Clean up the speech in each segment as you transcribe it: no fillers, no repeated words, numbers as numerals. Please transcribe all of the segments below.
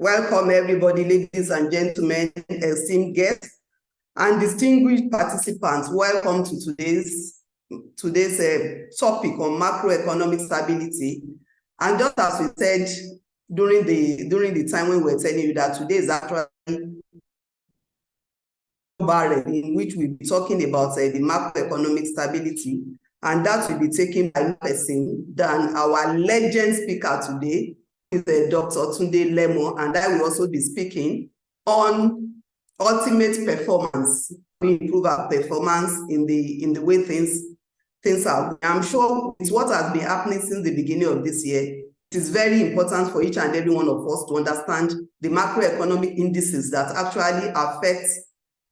Welcome everybody, ladies and gentlemen, esteemed guests and distinguished participants. Welcome to today's topic on macroeconomic stability. And just as we said during the time when we were telling you that today is actually in which we'll be talking about the macroeconomic stability, and that will be taken by no person than our legend speaker today, is Dr. Tunde Lemo, and I will also be speaking on ultimate performance, improve our performance in the way things are. I'm sure it's what has been happening since the beginning of this year. It is very important for each and every one of us to understand the macroeconomic indices that actually affect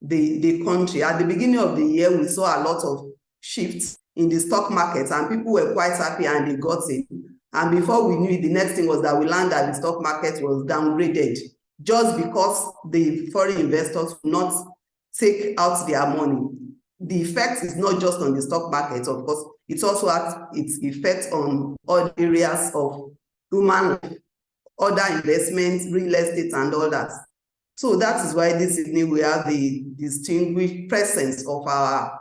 the country. At the beginning of the year, we saw a lot of shifts in the stock market, and people were quite happy and they got in. And before we knew it, the next thing was that we learned that the stock market was downgraded just because the foreign investors would not take out their money. The effect is not just on the stock market, of course, it also has its effect on all areas of human life, other investments, real estate, and all that. So that is why this evening we have the distinguished presence of our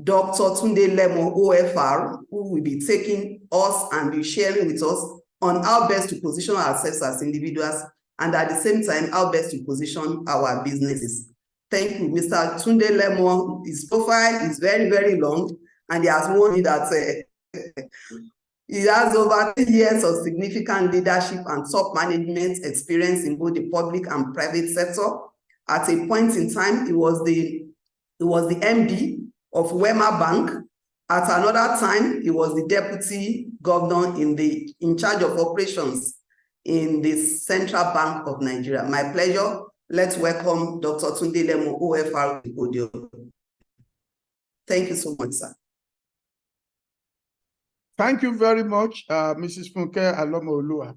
Dr. Tunde Lemo, OFR, who will be taking us and be sharing with us on how best to position ourselves as individuals, and at the same time, how best to position our businesses. Thank you, Mr. Tunde Lemo. His profile is very, very long, and he has warned me that he has over 10 years of significant leadership and top management experience in both the public and private sector. At a point in time, he was the MD of Wema Bank. At another time, he was the deputy governor in charge of operations in the Central Bank of Nigeria. My pleasure. Let's welcome Dr. Tunde Lemo, OFR, to the podium. Thank you so much, sir. Thank you very much, Mrs. Funke Alomo-Olua.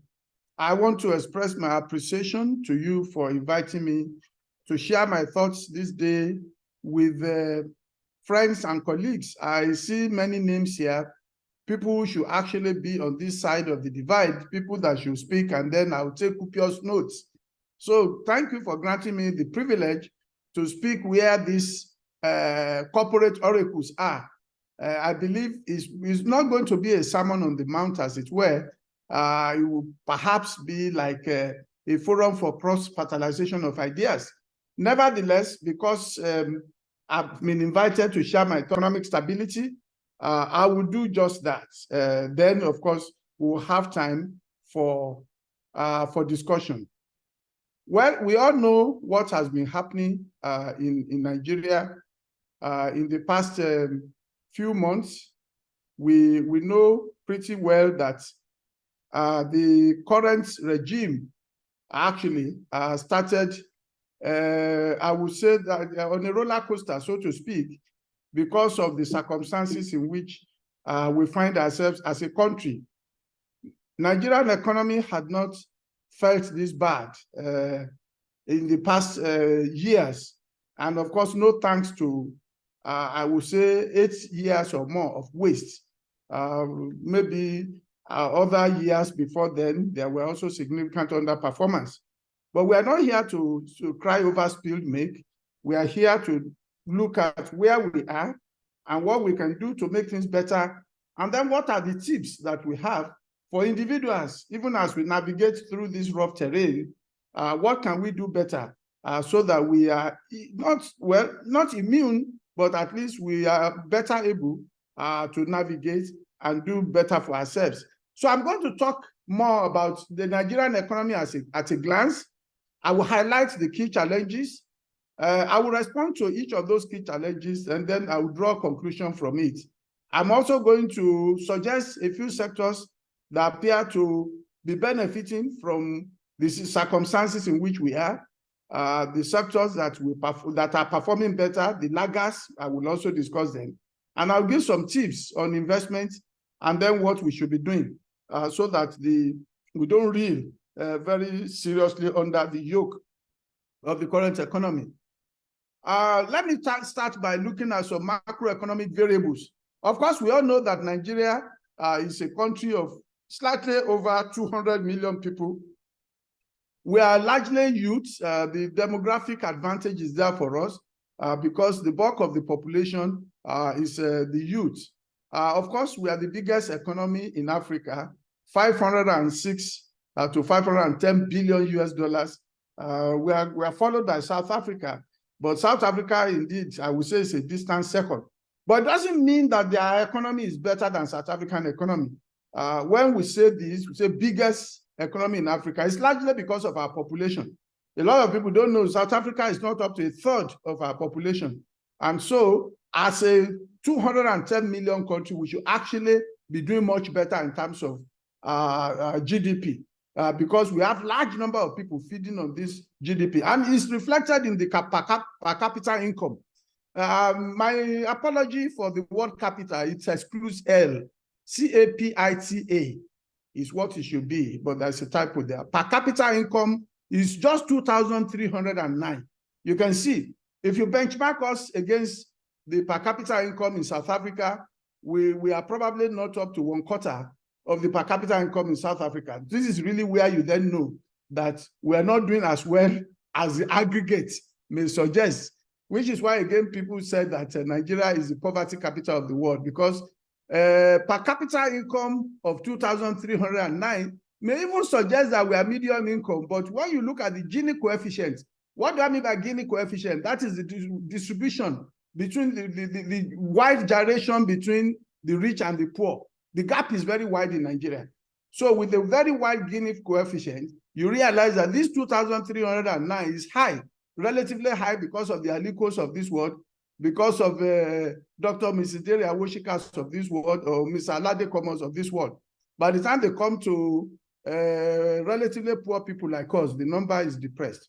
I want to express my appreciation to you for inviting me to share my thoughts this day with friends and colleagues. I see many names here, people who should actually be on this side of the divide, people that should speak, and then I'll take copious notes. So thank you for granting me the privilege to speak where these corporate oracles are. I believe it's not going to be a sermon on the mount, as it were. It will perhaps be like a forum for cross-fertilization of ideas. Nevertheless, because I've been invited to share my economic stability, I will do just that. Then, of course, we'll have time for discussion. Well, we all know what has been happening in Nigeria in the past few months. We know pretty well that the current regime actually started, I would say, that on a roller coaster, so to speak, because of the circumstances in which we find ourselves as a country. Nigerian economy had not felt this bad in the past years. And of course, no thanks to, I would say, 8 years or more of waste. Maybe other years before then, there were also significant underperformance. But we are not here to cry over spilled milk. We are here to look at where we are and what we can do to make things better. And then what are the tips that we have for individuals, even as we navigate through this rough terrain, what can we do better so that we are not immune, but at least we are better able to navigate and do better for ourselves. So I'm going to talk more about the Nigerian economy at a glance. I will highlight the key challenges. I will respond to each of those key challenges, and then I will draw a conclusion from it. I'm also going to suggest a few sectors that appear to be benefiting from the circumstances in which we are. The sectors that are performing better, the laggards, I will also discuss them. And I'll give some tips on investment and then what we should be doing so that we don't reel very seriously under the yoke of the current economy. Let me start by looking at some macroeconomic variables. Of course, we all know that Nigeria is a country of slightly over 200 million people. We are largely youth. The demographic advantage is there for us because the bulk of the population is the youth. Of course, we are the biggest economy in Africa, 506 to 510 billion US dollars. We are followed by South Africa, but South Africa, indeed, I would say is a distant second. But it doesn't mean that their economy is better than South African economy. When we say this, we say biggest economy in Africa. It's largely because of our population. A lot of people don't know South Africa is not up to a third of our population. And so as a 210 million country, we should actually be doing much better in terms of GDP because we have large number of people feeding on this GDP, and it's reflected in the per capita income. My apology for the word capita, it excludes L. CAPITA is what it should be, but there's a typo there. Per capita income is just 2,309. You can see, if you benchmark us against the per capita income in South Africa, we are probably not up to 1/4 of the per capita income in South Africa. This is really where you then know that we are not doing as well as the aggregate may suggest, which is why, again, people said that Nigeria is the poverty capital of the world, because per capita income of 2,309 may even suggest that we are medium income. But when you look at the Gini coefficient, what do I mean by Gini coefficient? That is the distribution between the wide gyration between the rich and the poor. The gap is very wide in Nigeria. So with a very wide Gini coefficient, you realize that this 2,309 is high, relatively high, because of the Alikos of this world, because of Dr. Mrs. Dere Awoshikas of this world, or Mr. Alade Komos of this world. By the time they come to relatively poor people like us, the number is depressed.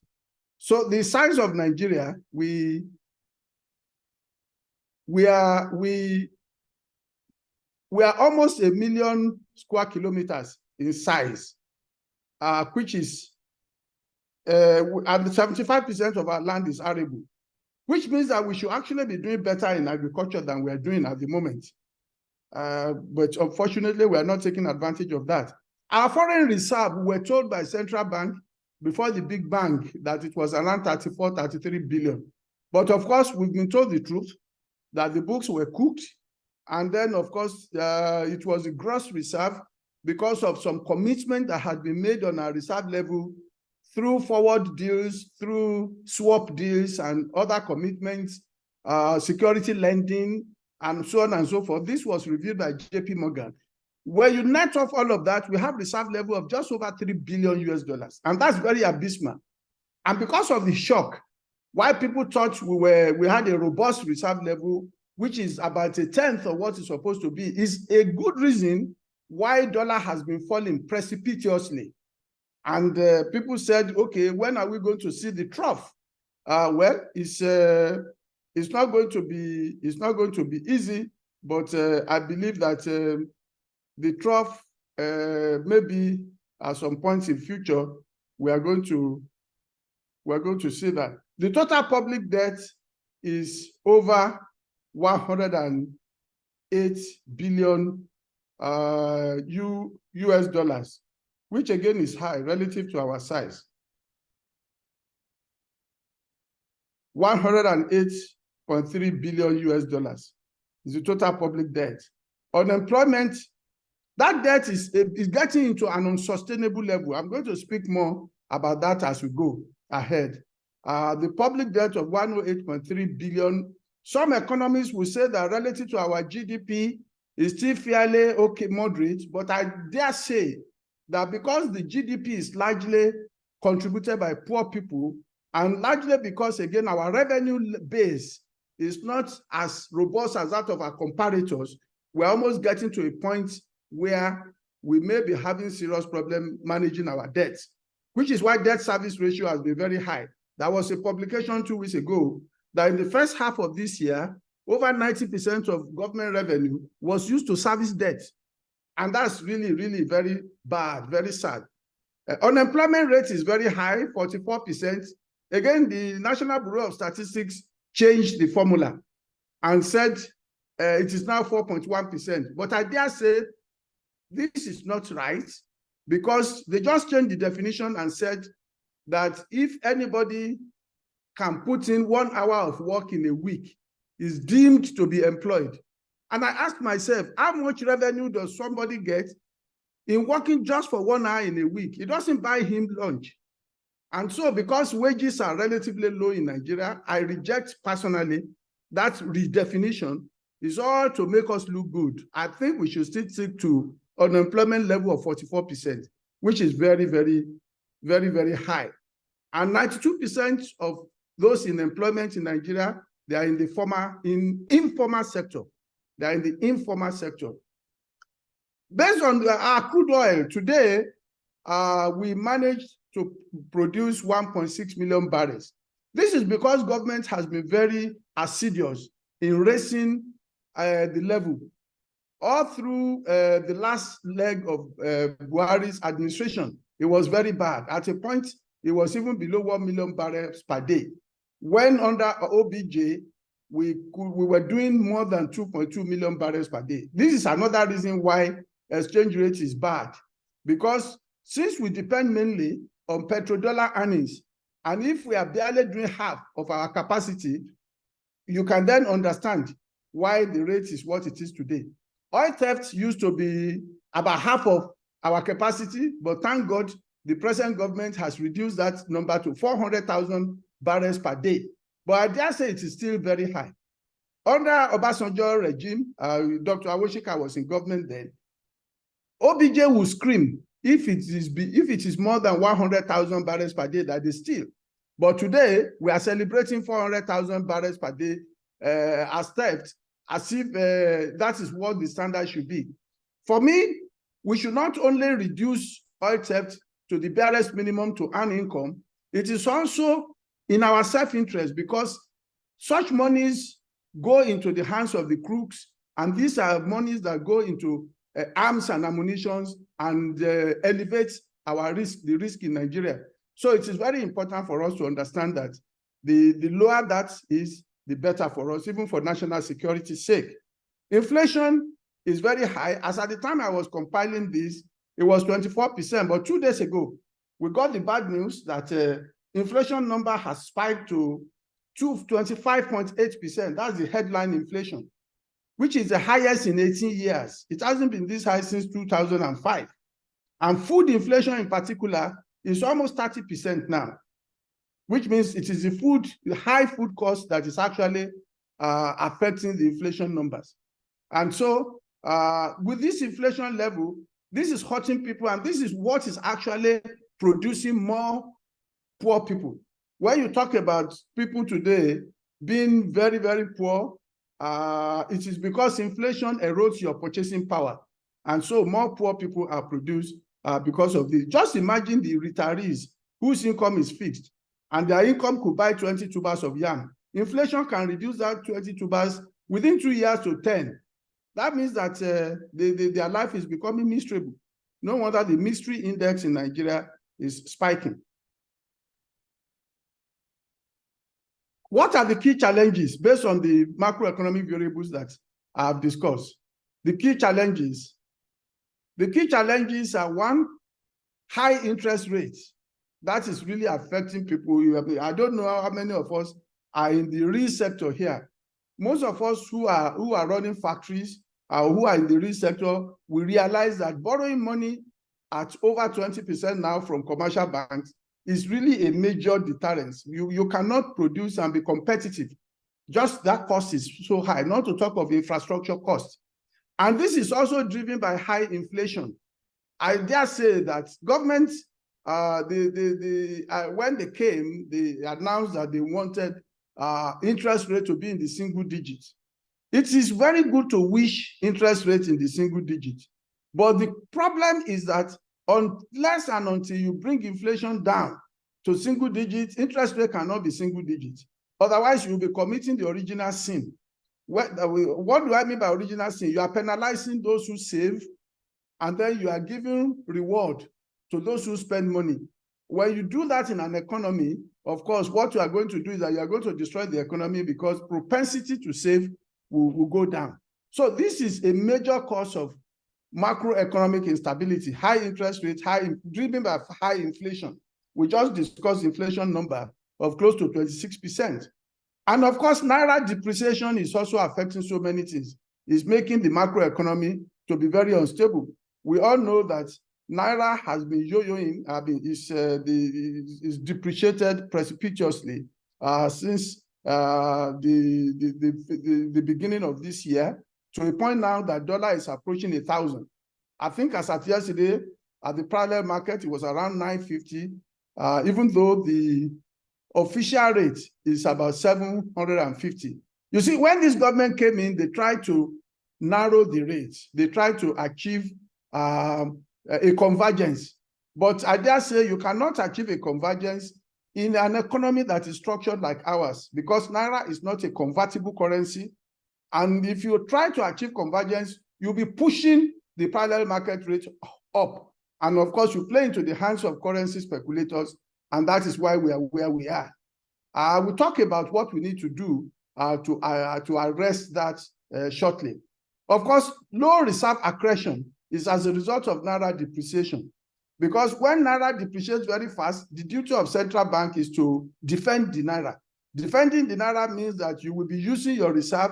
So the size of Nigeria, we are almost 1 million square kilometers in size, which is, and 75% of our land is arable, which means that we should actually be doing better in agriculture than we are doing at the moment. But unfortunately, we are not taking advantage of that. Our foreign reserve, we were told by central bank before the big bang that it was around 34, 33 billion. But of course, we've been told the truth, that the books were cooked. And then, of course, it was a gross reserve because of some commitment that had been made on our reserve level through forward deals, through swap deals and other commitments, security lending, and so on and so forth. This was reviewed by JP Morgan. When you net off all of that, we have reserve level of just over 3 billion US dollars. And that's very abysmal. And because of the shock, why people thought we had a robust reserve level, which is about 1/10 of what it's supposed to be, is a good reason why dollar has been falling precipitously. And people said, okay, when are we going to see the trough? Well, it's not going to be easy, but I believe that the trough, maybe at some point in future, we are going to see that. The total public debt is over 108 billion US dollars, which again is high relative to our size. 108.3 billion US dollars is the total public debt. Unemployment, that debt is getting into an unsustainable level. I'm going to speak more about that as we go ahead. The public debt of 108.3 billion, some economists will say that relative to our GDP is still fairly okay, moderate, but I dare say that because the GDP is largely contributed by poor people, and largely because, again, our revenue base is not as robust as that of our comparators, we're almost getting to a point where we may be having serious problem managing our debt, which is why debt service ratio has been very high. There was a publication 2 weeks ago that in the first half of this year, over 90% of government revenue was used to service debt. And that's really, really very bad, very sad. Unemployment rate is very high, 44%. Again, the National Bureau of Statistics changed the formula and said it is now 4.1%. But I dare say this is not right, because they just changed the definition and said that if anybody can put in 1 hour of work in a week, is deemed to be employed. And I ask myself, how much revenue does somebody get in working just for 1 hour in a week? It doesn't buy him lunch. And so because wages are relatively low in Nigeria, I reject personally that redefinition. Is all to make us look good. I think we should still stick to unemployment level of 44%, which is very, very, very, very high. And 92% of those in employment in Nigeria, they are in the informal sector. They are in the informal sector. Based on our crude oil, today, we managed to produce 1.6 million barrels. This is because government has been very assiduous in raising the level. All through the last leg of Buhari's administration, it was very bad. At a point, it was even below 1 million barrels per day. When under OBJ, we were doing more than 2.2 million barrels per day. This is another reason why exchange rate is bad, because since we depend mainly on petrodollar earnings, and if we are barely doing half of our capacity, you can then understand why the rate is what it is today. Oil theft used to be about half of our capacity, but thank God the present government has reduced that number to 400,000 barrels per day. But I dare say it is still very high. Under Obasanjo regime, Dr. Awoshika was in government then, OBJ will scream if it is more than 100,000 barrels per day that is still. But today, we are celebrating 400,000 barrels per day as theft, as if that is what the standard should be. For me, we should not only reduce oil theft to the barest minimum to earn income, it is also in our self-interest, because such monies go into the hands of the crooks, and these are monies that go into arms and ammunition and elevate our risk, the risk in Nigeria. So it is very important for us to understand that the lower that is, the better for us, even for national security's sake. Inflation is very high. As at the time I was compiling this, it was 24%, but 2 days ago, we got the bad news that inflation number has spiked to 25.8%. That's the headline inflation, which is the highest in 18 years. It hasn't been this high since 2005. And food inflation in particular is almost 30% now, which means it is the high food cost that is actually affecting the inflation numbers. And so with this inflation level, this is hurting people, and this is what is actually producing more poor people. When you talk about people today being very, very poor, it is because inflation erodes your purchasing power. And so more poor people are produced because of this. Just imagine the retirees whose income is fixed, and their income could buy 20 tubers of yam. Inflation can reduce that 20 tubers within 2 years to 10. That means that their life is becoming miserable. No wonder the misery index in Nigeria is spiking. What are the key challenges based on the macroeconomic variables that I have discussed? The key challenges are: one, high interest rates. That is really affecting people. I don't know how many of us are in the real sector here. Most of us who are running factories, who are in the real sector, we realize that borrowing money at over 20% now from commercial banks is really a major deterrence. You cannot produce and be competitive. Just that cost is so high, not to talk of infrastructure costs. And this is also driven by high inflation. I dare say that government, when they came, they announced that they wanted interest rate to be in the single digits. It is very good to wish interest rate in the single digits, but the problem is that unless and until you bring inflation down to single digits, interest rate cannot be single digits. Otherwise, you'll be committing the original sin. What do I mean by original sin? You are penalizing those who save, and then you are giving reward to those who spend money. When you do that in an economy, of course, what you are going to do is that you are going to destroy the economy, because propensity to save will go down. So this is a major cause of macroeconomic instability: high interest rates, driven by high inflation. We just discussed inflation number of close to 26%. And of course, Naira depreciation is also affecting so many things. It's making the macroeconomy to be very unstable. We all know that Naira has been yo-yoing, is depreciated precipitously since the beginning of this year, to a point now that dollar is approaching 1,000. I think as at yesterday, at the parallel market, it was around 950, even though the official rate is about 750. You see, when this government came in, they tried to narrow the rates. They tried to achieve a convergence. But I dare say you cannot achieve a convergence in an economy that is structured like ours, because Naira is not a convertible currency. And if you try to achieve convergence, you'll be pushing the parallel market rate up. And of course, you play into the hands of currency speculators, and that is why we are where we are. We'll talk about what we need to do to arrest that shortly. Of course, low reserve accretion is as a result of Naira depreciation. Because when Naira depreciates very fast, the duty of central bank is to defend the Naira. Defending the Naira means that you will be using your reserve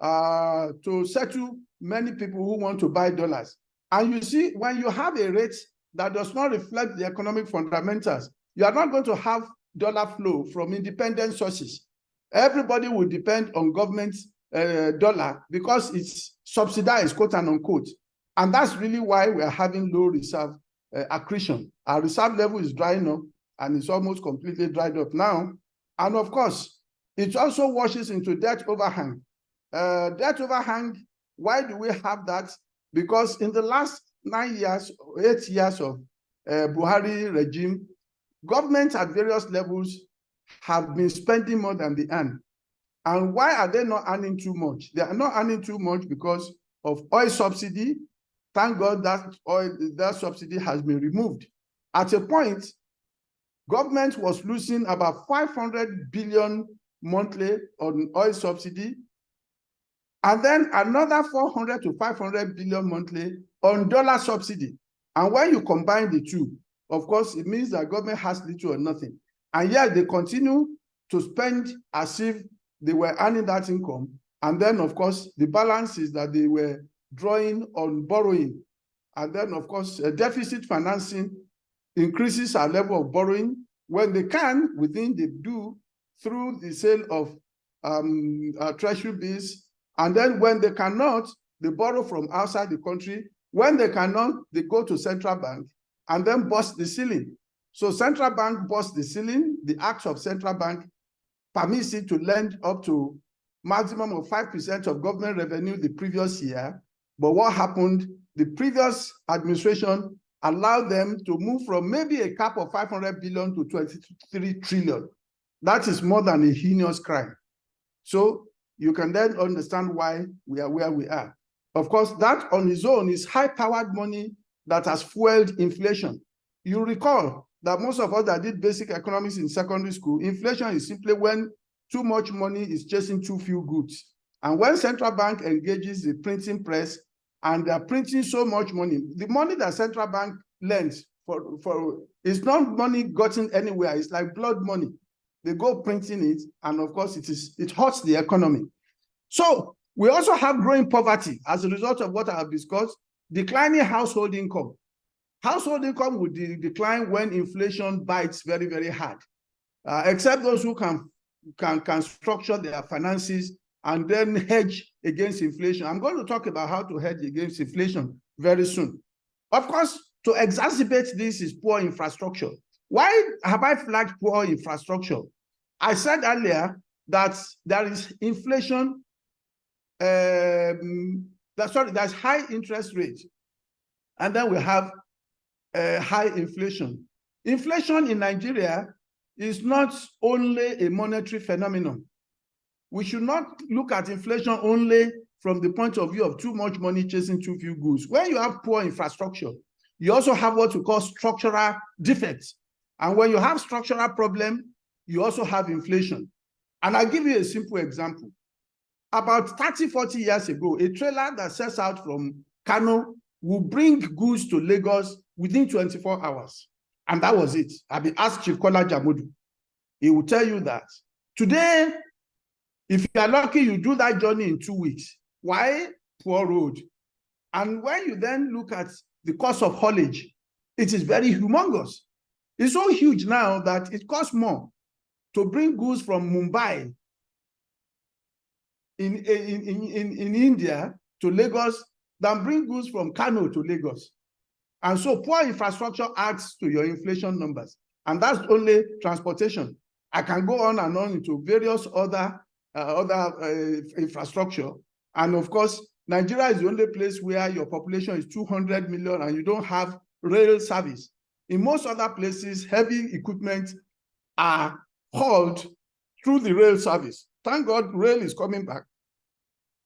to settle many people who want to buy dollars. And you see, when you have a rate that does not reflect the economic fundamentals, you are not going to have dollar flow from independent sources. Everybody will depend on government dollar because it's subsidized, quote and unquote. And that's really why we are having low reserve accretion. Our reserve level is drying up, and it's almost completely dried up now. And of course, it also washes into debt overhang. Debt overhang, why do we have that? Because in the last 8 years of Buhari regime, governments at various levels have been spending more than they earn. And why are they not earning too much? They are not earning too much because of oil subsidy. Thank God that subsidy has been removed. At a point, government was losing about 500 billion monthly on oil subsidy, and then another 400 to 500 billion monthly on dollar subsidy. And when you combine the two, of course, it means that government has little or nothing. And yet they continue to spend as if they were earning that income. And then, of course, the balance is that they were drawing on borrowing. And then, of course, deficit financing increases our level of borrowing. When they can, within they do through the sale of treasury bills. And then when they cannot, they borrow from outside the country. When they cannot, they go to central bank and then bust the ceiling. So central bank busts the ceiling. The act of central bank permits it to lend up to maximum of 5% of government revenue the previous year. But what happened? The previous administration allowed them to move from maybe a cap of 500 billion to 23 trillion. That is more than a heinous crime. So you can then understand why we are where we are. Of course, that on its own is high-powered money that has fueled inflation. You recall that most of us that did basic economics in secondary school, inflation is simply when too much money is chasing too few goods. And when central bank engages the printing press and they're printing so much money, the money that central bank lends for is not money gotten anywhere. It's like blood money. They go printing it, and of course it hurts the economy. So we also have growing poverty as a result of what I have discussed, declining household income. Household income will decline when inflation bites very, very hard, except those who can structure their finances and then hedge against inflation. I'm going to talk about how to hedge against inflation very soon. Of course, to exacerbate this is poor infrastructure. Why have I flagged poor infrastructure? I said earlier that there is inflation, there's high interest rate, and then we have high inflation. Inflation in Nigeria is not only a monetary phenomenon. We should not look at inflation only from the point of view of too much money chasing too few goods. When you have poor infrastructure, you also have what we call structural defects. And when you have structural problem, you also have inflation. And I'll give you a simple example. About 30, 40 years ago, a trailer that sets out from Kano will bring goods to Lagos within 24 hours. And that was it. I've been asked Chief Kola Jamodu. He will tell you that today, if you are lucky, you do that journey in 2 weeks. Why? Poor road. And when you then look at the cost of haulage, it is very humongous. It's so huge now that it costs more to bring goods from Mumbai in India to Lagos than bring goods from Kano to Lagos. And so poor infrastructure adds to your inflation numbers. And that's only transportation. I can go on and on into various other infrastructure. And of course, Nigeria is the only place where your population is 200 million and you don't have rail service. In most other places, heavy equipment are hauled through the rail service. Thank God rail is coming back.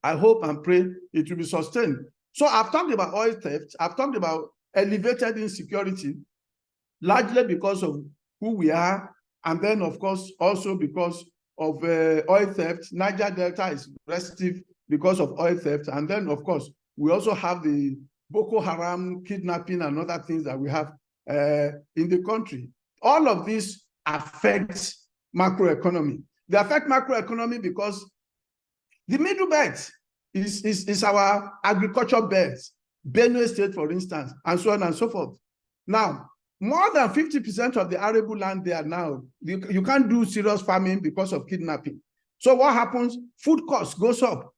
I hope and pray it will be sustained. So I've talked about oil theft. I've talked about elevated insecurity, largely because of who we are. And then, of course, also because of oil theft. Niger Delta is restive because of oil theft. And then, of course, we also have the Boko Haram kidnapping and other things that we have in the country. All of this affects macroeconomy. They affect macroeconomy because the middle belt is our agriculture belt, Benue State, for instance, and so on and so forth. Now, more than 50% of the arable land there now, you can't do serious farming because of kidnapping. So what happens? Food costs goes up.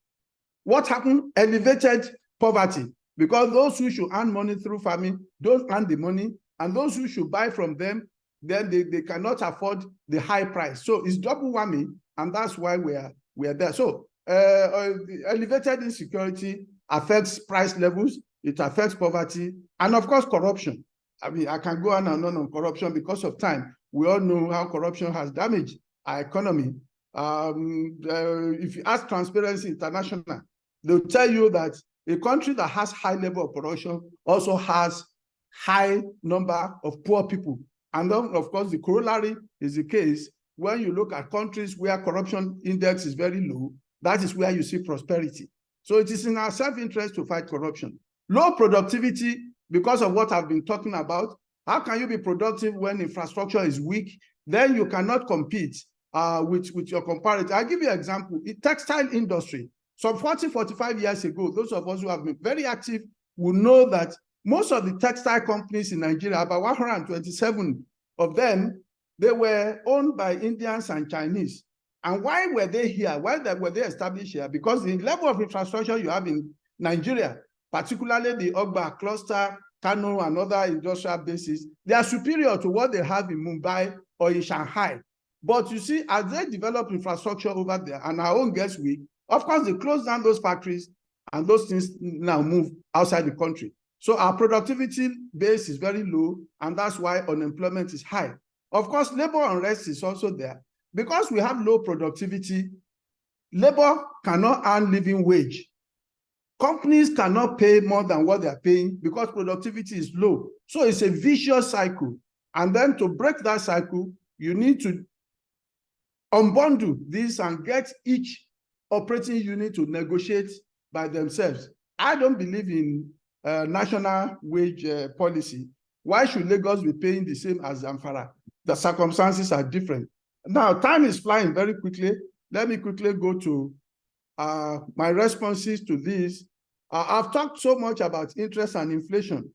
What happened? Elevated poverty, because those who should earn money through farming don't earn the money, and those who should buy from them, then they cannot afford the high price. So it's double whammy, and that's why we are there. So elevated insecurity affects price levels, it affects poverty, and of course corruption. I mean, I can go on and on corruption because of time. We all know how corruption has damaged our economy. If you ask Transparency International, they'll tell you that a country that has high level of corruption also has high number of poor people. And then, of course, the corollary is the case when you look at countries where corruption index is very low, that is where you see prosperity. So it is in our self-interest to fight corruption. Low productivity, because of what I've been talking about. How can you be productive when infrastructure is weak? Then you cannot compete with your comparator. I'll give you an example. The textile industry, some 40, 45 years ago, those of us who have been very active will know that most of the textile companies in Nigeria, about 127 of them, they were owned by Indians and Chinese. And why were they here? Why were they established here? Because the level of infrastructure you have in Nigeria, particularly the Ogba cluster, Kano, and other industrial bases, they are superior to what they have in Mumbai or in Shanghai. But you see, as they develop infrastructure over there, and our own gets weak, of course, they close down those factories, and those things now move outside the country. So our productivity base is very low, and that's why unemployment is high. Of course, labor unrest is also there. Because we have low productivity, labor cannot earn living wage. Companies cannot pay more than what they are paying because productivity is low. So it's a vicious cycle. And then to break that cycle, you need to unbundle this and get each operating unit to negotiate by themselves. I don't believe in national wage policy. Why should Lagos be paying the same as Zamfara? The circumstances are different. Now, time is flying very quickly. Let me quickly go to my responses to this. I've talked so much about interest and inflation.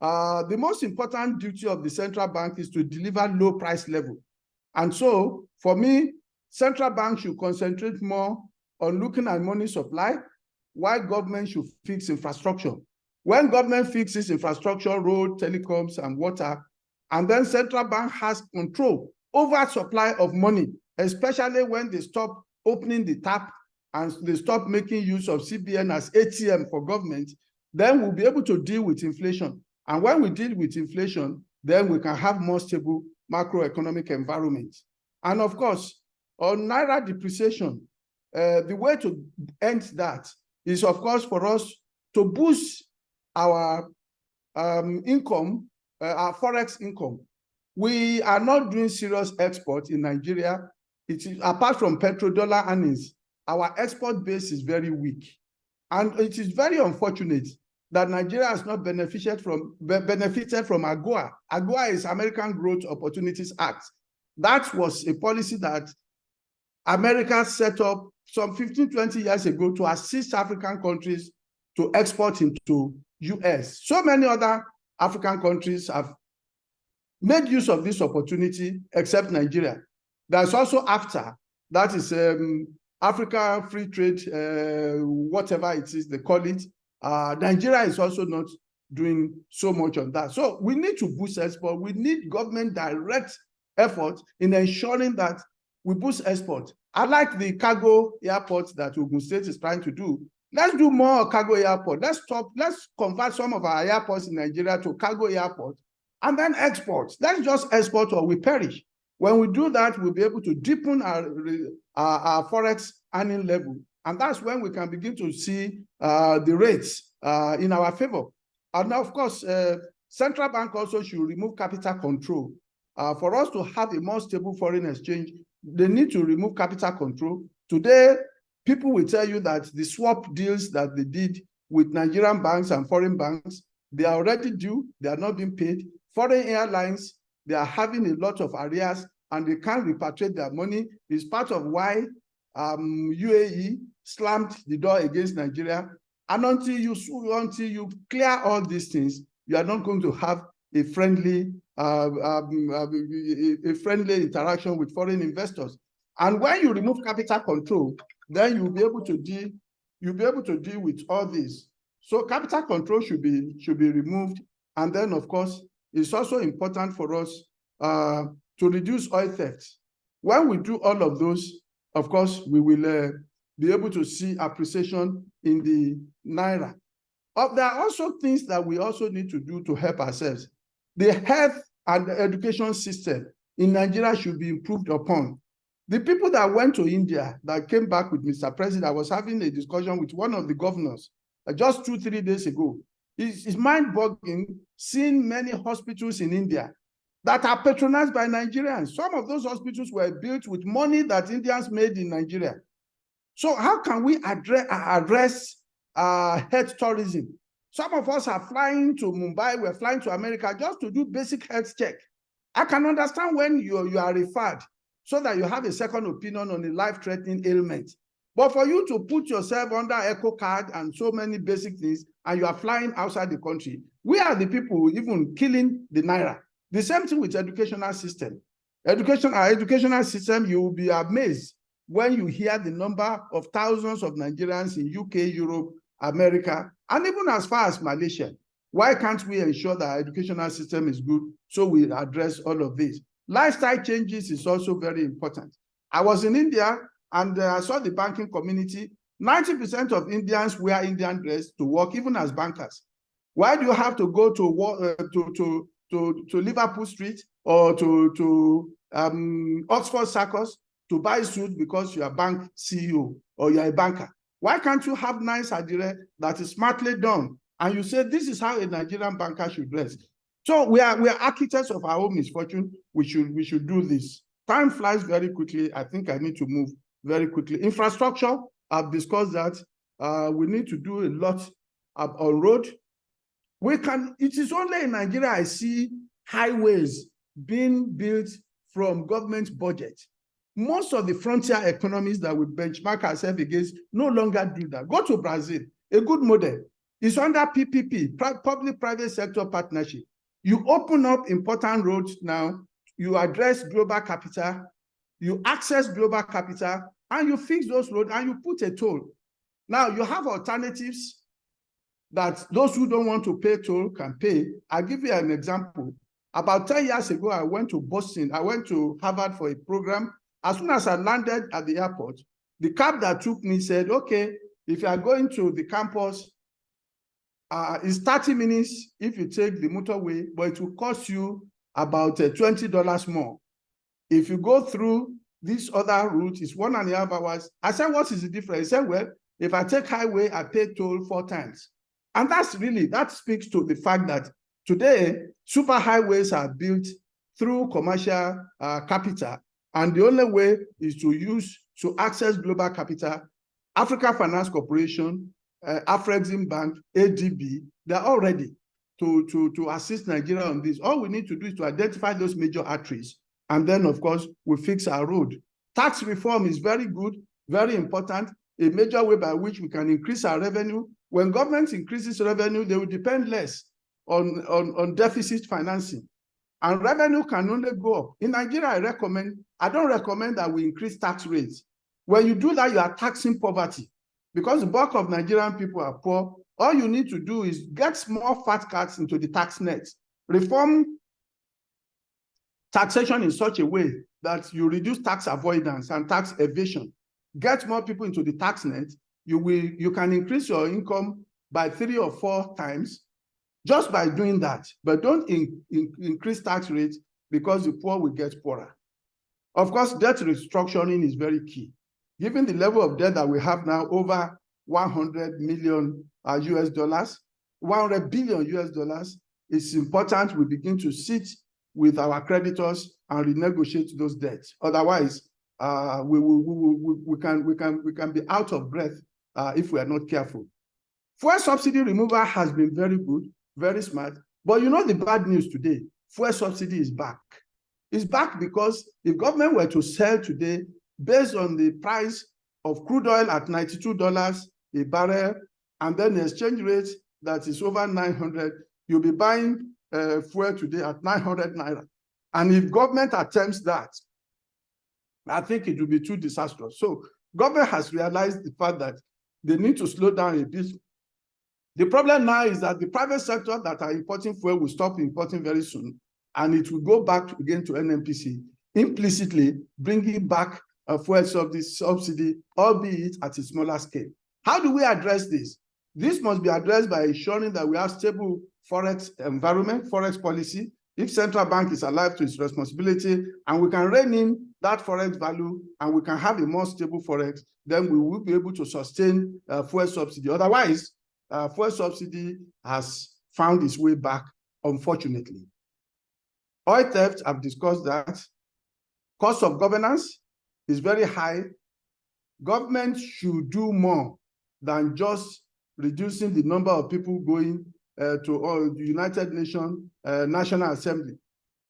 The most important duty of the central bank is to deliver low price level. And so, for me, central bank should concentrate more on looking at money supply, while government should fix infrastructure. When government fixes infrastructure, road, telecoms, and water, and then central bank has control over supply of money, especially when they stop opening the tap and they stop making use of CBN as ATM for government, then we'll be able to deal with inflation. And when we deal with inflation, then we can have more stable macroeconomic environment. And of course, on Naira depreciation, the way to end that is, of course, for us to boost our income, our forex income. We are not doing serious export in Nigeria. It is, apart from petrodollar earnings, our export base is very weak. And it is very unfortunate that Nigeria has not benefited from AGOA. AGOA is American Growth Opportunities Act. That was a policy that America set up some 15, 20 years ago to assist African countries to export into US. So many other African countries have made use of this opportunity, except Nigeria. There's also AFTA, that is Africa Free Trade, whatever it is they call it. Nigeria is also not doing so much on that. So we need to boost export. We need government direct effort in ensuring that we boost export. I like the cargo airport that Ogun State is trying to do. Let's do more cargo airport. Let's convert some of our airports in Nigeria to cargo airport and then export. Let's just export or we perish. When we do that, we'll be able to deepen our forex earning level. And that's when we can begin to see the rates in our favor. And now, of course, central bank also should remove capital control. For us to have a more stable foreign exchange, they need to remove capital control. Today, people will tell you that the swap deals that they did with Nigerian banks and foreign banks, they are already due, they are not being paid. Foreign airlines, they are having a lot of arrears and they can't repatriate their money. It's part of why UAE slammed the door against Nigeria. And until you clear all these things, you are not going to have a friendly interaction with foreign investors. And when you remove capital control, then you'll be able to deal with all this. So capital control should be removed. And then, of course, it's also important for us to reduce oil theft. When we do all of those, of course, we will be able to see appreciation in the Naira. There are also things that we also need to do to help ourselves. The health and the education system in Nigeria should be improved upon. The people that went to India, that came back with Mr. President, I was having a discussion with one of the governors just 2-3 days ago. It's mind-boggling seeing many hospitals in India that are patronized by Nigerians. Some of those hospitals were built with money that Indians made in Nigeria. So how can we address health tourism? Some of us are flying to Mumbai, we're flying to America just to do basic health check. I can understand when you are referred so that you have a second opinion on a life-threatening ailment. But for you to put yourself under ECHO card and so many basic things, and you are flying outside the country, we are the people even killing the Naira. The same thing with educational system. Our educational system, you will be amazed when you hear the number of thousands of Nigerians in UK, Europe, America, and even as far as Malaysia. Why can't we ensure that our educational system is good so we address all of this? Lifestyle changes is also very important. I was in India and I saw the banking community. 90% of Indians wear Indian dress to work, even as bankers. Why do you have to go to Liverpool Street or to Oxford Circus to buy suit because you are bank CEO or you are a banker? Why can't you have nice attire that is smartly done? And you say, this is how a Nigerian banker should dress. So we are architects of our own misfortune. We should do this. Time flies very quickly. I think I need to move very quickly. Infrastructure, I've discussed that. We need to do a lot on road. It is only in Nigeria I see highways being built from government budget. Most of the frontier economies that we benchmark ourselves against no longer do that. Go to Brazil, a good model. It's under PPP, public-private sector partnership. You open up important roads now, you address global capital, you access global capital, and you fix those roads and you put a toll. Now you have alternatives that those who don't want to pay toll can pay. I'll give you an example. About 10 years ago, I went to Boston. I went to Harvard for a program. As soon as I landed at the airport, the cab that took me said, okay, if you are going to the campus, it's 30 minutes if you take the motorway, but it will cost you about $20 more. If you go through this other route, it's 1.5 hours. I said, what is the difference? He said, well, if I take highway, I pay toll 4 times. And that speaks to the fact that today, super highways are built through commercial capital. And the only way is to access global capital. Africa Finance Corporation Afrexim Bank, ADB, they're all ready to assist Nigeria on this. All we need to do is to identify those major arteries, and then, of course, we fix our road. Tax reform is very good, very important, a major way by which we can increase our revenue. When government increases revenue, they will depend less on deficit financing. And revenue can only go up. In Nigeria, I don't recommend that we increase tax rates. When you do that, you are taxing poverty. Because the bulk of Nigerian people are poor, all you need to do is get small fat cuts into the tax net. Reform taxation in such a way that you reduce tax avoidance and tax evasion. Get more people into the tax net. You can increase your income by 3 or 4 times just by doing that. But don't increase tax rates, because the poor will get poorer. Of course, debt restructuring is very key. Given the level of debt that we have now, over 100 million US dollars, 100 billion US dollars, it's important we begin to sit with our creditors and renegotiate those debts. Otherwise, we can be out of breath if we are not careful. Fuel subsidy removal has been very good, very smart. But you know the bad news today, fuel subsidy is back. It's back because if government were to sell today based on the price of crude oil at $92 a barrel, and then the exchange rate that is over 900, you'll be buying fuel today at 900 naira. And if government attempts that, I think it will be too disastrous. So government has realized the fact that they need to slow down a bit. The problem now is that the private sector that are importing fuel will stop importing very soon, and it will go back again to NNPC, implicitly bringing back a fuel subsidy, albeit at a smaller scale. How do we address this? This must be addressed by ensuring that we have stable forex environment, forex policy. If central bank is alive to its responsibility and we can rein in that forex value and we can have a more stable forex, then we will be able to sustain fuel subsidy. Otherwise, fuel subsidy has found its way back, unfortunately. Oil theft, I've discussed that. Cost of governance is very high. Government should do more than just reducing the number of people going to the United Nations National Assembly.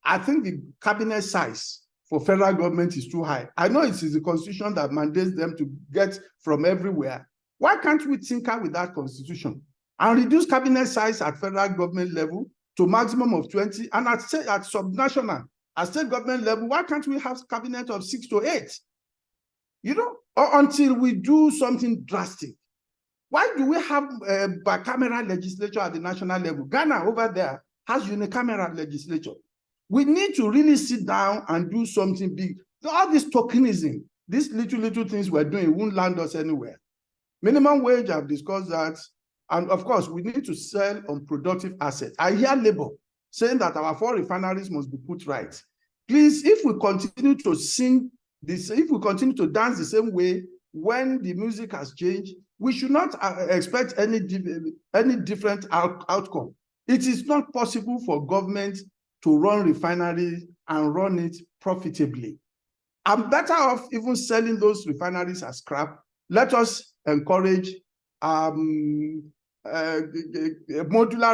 I think the cabinet size for federal government is too high. I know it is the constitution that mandates them to get from everywhere. Why can't we tinker with that constitution and reduce cabinet size at federal government level to maximum of 20, and at subnational, at state government level, why can't we have cabinet of 6 to 8? You know, or until we do something drastic. Why do we have bicameral legislature at the national level? Ghana over there has unicameral legislature. We need to really sit down and do something big. All this tokenism, these little things we're doing won't land us anywhere. Minimum wage, I've discussed that. And of course, we need to sell unproductive assets. I hear Labour saying that our 4 refineries must be put right. Please, if we continue to sing this, if we continue to dance the same way when the music has changed, we should not expect any different outcome. It is not possible for government to run refineries and run it profitably. I'm better off even selling those refineries as scrap. Let us encourage modular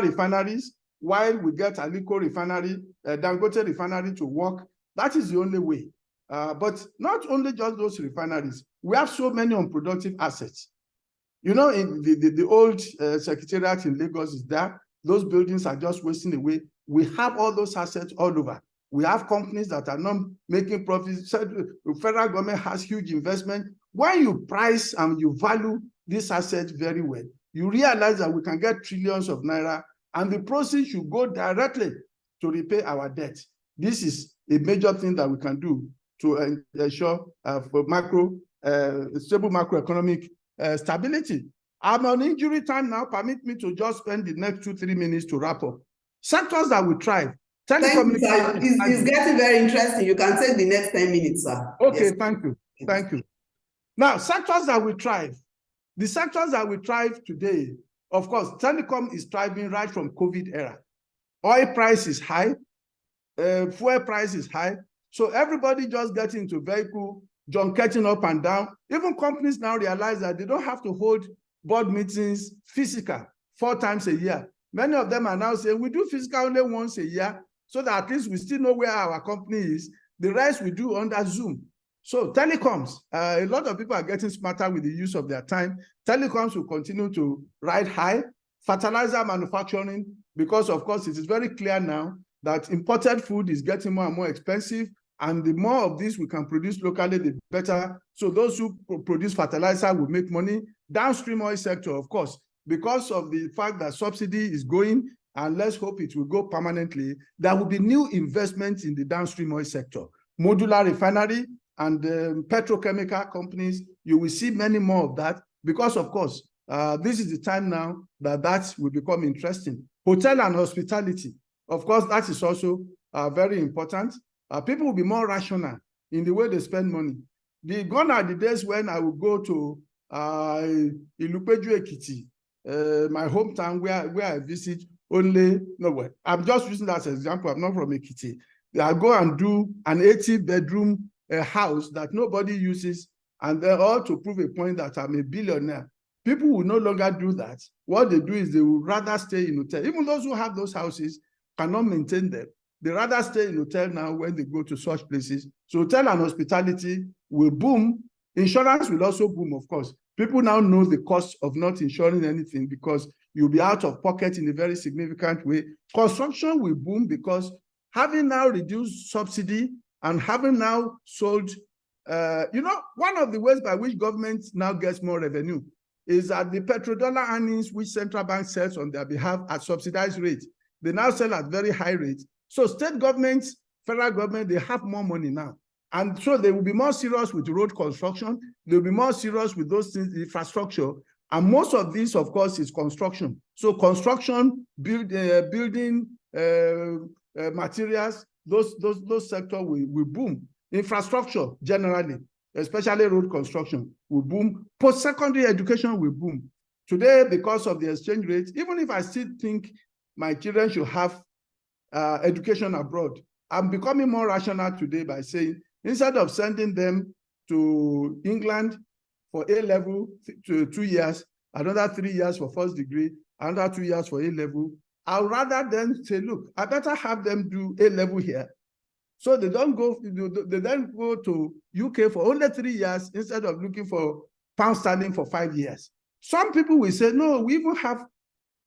refineries while we get Aliko refinery, Dangote refinery to work. That is the only way. But not only just those refineries. We have so many unproductive assets. You know, in the old secretariat in Lagos is there. Those buildings are just wasting away. We have all those assets all over. We have companies that are not making profits. The federal government has huge investment. When you price and you value this asset very well, you realize that we can get trillions of naira, and the proceeds should go directly to repay our debt. This is a major thing that we can do to ensure for stable macroeconomic stability. I'm on injury time now. Permit me to just spend the next 2-3 minutes to wrap up. Sectors that will thrive. Thank you, sir. It's getting very interesting. You can take the next 10 minutes, sir. Okay, yes. Thank you. Thank you. Now, sectors that will thrive. The sectors that will thrive today, of course, telecom is thriving right from COVID era. Oil price is high. Fuel price is high. So everybody just getting into vehicle, junketing up and down. Even companies now realize that they don't have to hold board meetings, physical, 4 times a year. Many of them are now saying, we do physical only once a year, so that at least we still know where our company is. The rest we do under Zoom. So telecoms, a lot of people are getting smarter with the use of their time. Telecoms will continue to ride high. Fertilizer manufacturing, because of course it is very clear now that imported food is getting more and more expensive, and the more of this we can produce locally, the better. So those who produce fertilizer will make money. Downstream oil sector, of course, because of the fact that subsidy is going, and let's hope it will go permanently, there will be new investments in the downstream oil sector. Modular refinery and petrochemical companies, you will see many more of that, because of course, this is the time now that will become interesting. Hotel and hospitality, of course, that is also very important. People will be more rational in the way they spend money. Gone are the days when I would go to Ilupeju Ekiti, my hometown, where I visit only, I'm just using that as an example. I'm not from Ekiti. I go and do an 80-bedroom house that nobody uses, and they're all to prove a point that I'm a billionaire. People will no longer do that. What they do is they will rather stay in hotel. Even those who have those houses cannot maintain them. They rather stay in hotel now when they go to such places. So hotel and hospitality will boom. Insurance will also boom, of course. People now know the cost of not insuring anything, because you'll be out of pocket in a very significant way. Construction will boom, because having now reduced subsidy and having now sold, one of the ways by which government now gets more revenue is that the petrodollar earnings which central bank sells on their behalf at subsidized rates, they now sell at very high rates. So state governments, federal government, they have more money now. And so they will be more serious with road construction. They'll be more serious with those things, infrastructure. And most of this, of course, is construction. So construction, building materials, those sectors will boom. Infrastructure, generally, especially road construction, will boom. Post-secondary education will boom. Today, because of the exchange rate, even if I still think my children should have education abroad, I'm becoming more rational today by saying, instead of sending them to England for A-level to 2 years, another 3 years for first degree, another 2 years for A-level, I'd rather then say, look, I better have them do A-level here. So they don't go, they then go to UK for only 3 years instead of looking for pound sterling for 5 years. Some people will say, no, we even have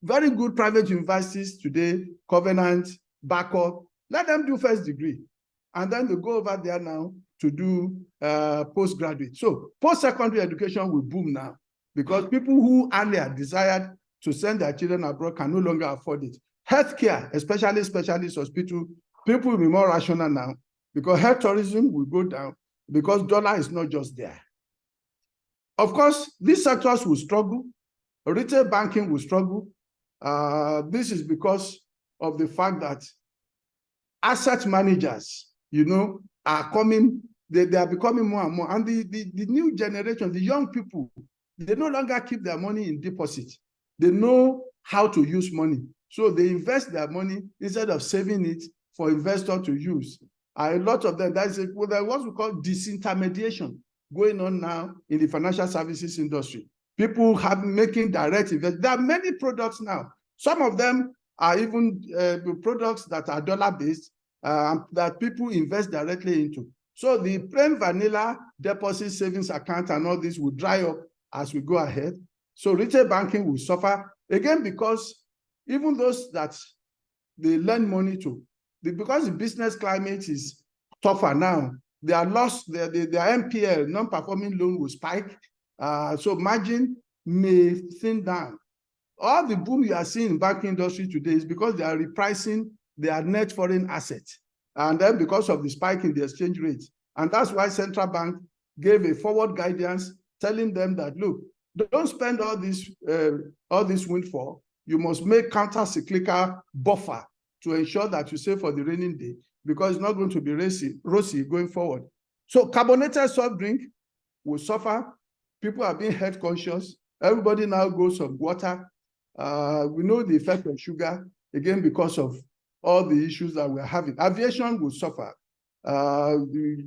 very good private universities today, Covenant, Backup. Let them do first degree. And then they go over there now to do postgraduate. So post-secondary education will boom now, because people who earlier desired to send their children abroad can no longer afford it. Healthcare, especially specialist hospital, people will be more rational now, because health tourism will go down, because dollar is not just there. Of course, these sectors will struggle. Retail banking will struggle. This is because of the fact that asset managers, are coming, they are becoming more and more. And the new generation, the young people, they no longer keep their money in deposit. They know how to use money. So they invest their money instead of saving it for investors to use. A lot of them, that's what we call disintermediation going on now in the financial services industry. People have making direct investment. There are many products now. Some of them are even products that are dollar-based, that people invest directly into. So the plain vanilla deposit savings account and all this will dry up as we go ahead. So retail banking will suffer, again, because even those that they lend money to, because the business climate is tougher now, their NPL, non-performing loan, will spike. So margin may thin down. All the boom you are seeing in banking industry today is because they are repricing their net foreign assets. And then because of the spike in the exchange rate. And that's why central bank gave a forward guidance telling them that, look, don't spend all this windfall. You must make counter-cyclical buffer to ensure that you save for the rainy day, because it's not going to be rosy going forward. So carbonated soft drink will suffer. People are being health conscious. Everybody now goes on water. We know the effect of sugar, again, because of all the issues that we're having. Aviation will suffer.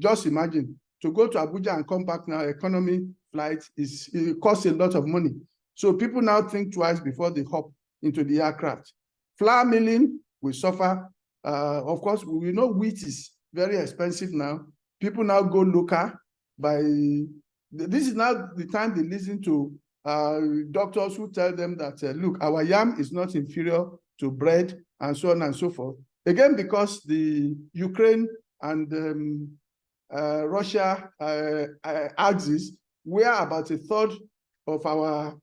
Just imagine, to go to Abuja and come back now, economy flight, it costs a lot of money. So people now think twice before they hop into the aircraft. Flour milling will suffer. Of course, we know wheat is very expensive now. People now go local by, this is now the time they listen to doctors who tell them that, look, our yam is not inferior to bread and so on and so forth. Again, because the Ukraine and Russia axis, where about a third of our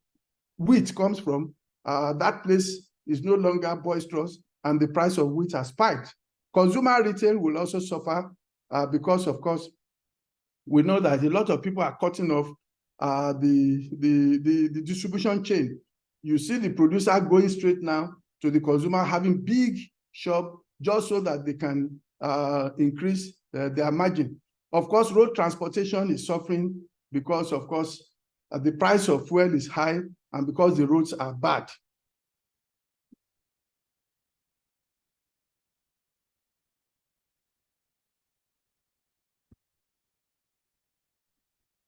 wheat comes from, that place is no longer boisterous and the price of wheat has spiked. Consumer retail will also suffer because, of course, we know that a lot of people are cutting off the distribution chain. You see the producer going straight now to the consumer, having big shop just so that they can increase their margin. Of course, road transportation is suffering because, of course, the price of fuel is high and because the roads are bad.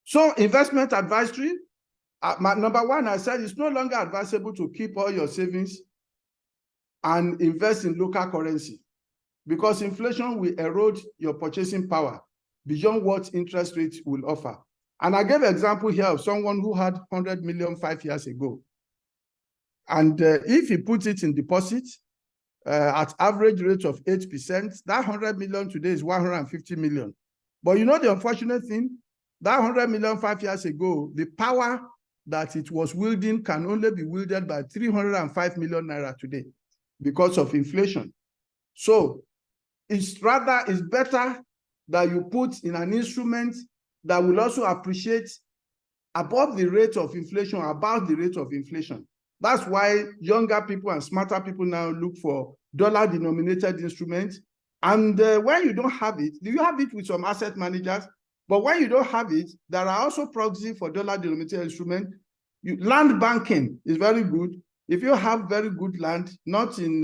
So investment advisory, number one, I said it's no longer advisable to keep all your savings and invest in local currency because inflation will erode your purchasing power beyond what interest rates will offer. And I gave an example here of someone who had 100 million 5 years ago. And if he puts it in deposit at average rate of 8%, that 100 million today is 150 million. But you know the unfortunate thing? That 100 million 5 years ago, the power that it was wielding can only be wielded by 305 million naira today because of inflation. So it's better that you put in an instrument that will also appreciate above the rate of inflation, about the rate of inflation. That's why younger people and smarter people now look for dollar-denominated instruments. And when you don't have it, you have it with some asset managers, but when you don't have it, there are also proxies for dollar-denominated instruments. Land banking is very good. If you have very good land, not in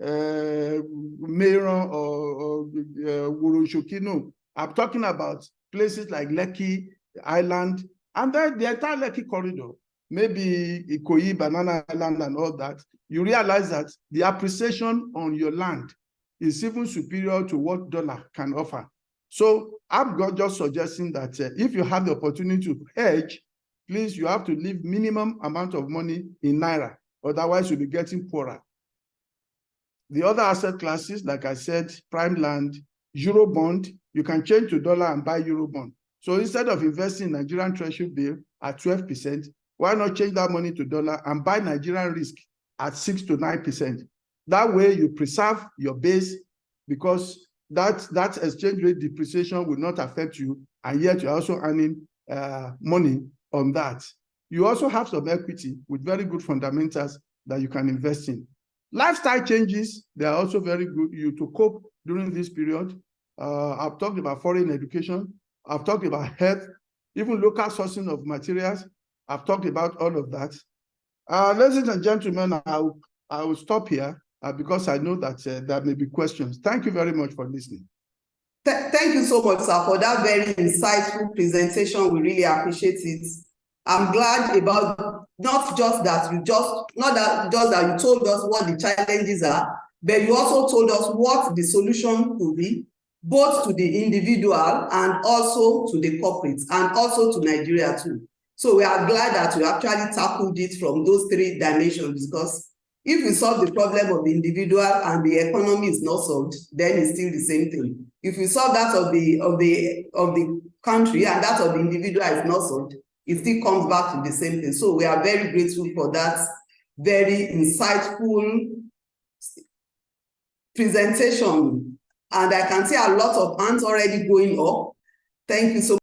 Meiron or Wurushokino, I'm talking about places like Lekki Island, and then the entire Lekki corridor, maybe Ikoyi, Banana Island and all that, you realize that the appreciation on your land is even superior to what dollar can offer. So I'm just suggesting that if you have the opportunity to hedge, please, you have to leave minimum amount of money in Naira, otherwise you'll be getting poorer. The other asset classes, like I said, prime land, Euro bond, you can change to dollar and buy Euro bond. So instead of investing in Nigerian Treasury bill at 12%, why not change that money to dollar and buy Nigerian risk at 6 to 9%? That way you preserve your base because that exchange rate depreciation will not affect you, and yet you're also earning money on that. You also have some equity with very good fundamentals that you can invest in. Lifestyle changes, they are also very good to cope during this period. I've talked about foreign education. I've talked about health, even local sourcing of materials. I've talked about all of that. Ladies and gentlemen, I will stop here because I know that there may be questions. Thank you very much for listening. Thank you so much, sir, for that very insightful presentation. We really appreciate it. I'm glad about not just that you told us what the challenges are, but you also told us what the solution could be, both to the individual and also to the corporates and also to Nigeria too. So we are glad that you actually tackled it from those three dimensions, because if we solve the problem of the individual and the economy is not solved, then it's still the same thing. If we solve that of the country and that of the individual is not solved, it still comes back to the same thing. So we are very grateful for that very insightful presentation. And I can see a lot of hands already going up. Thank you so much.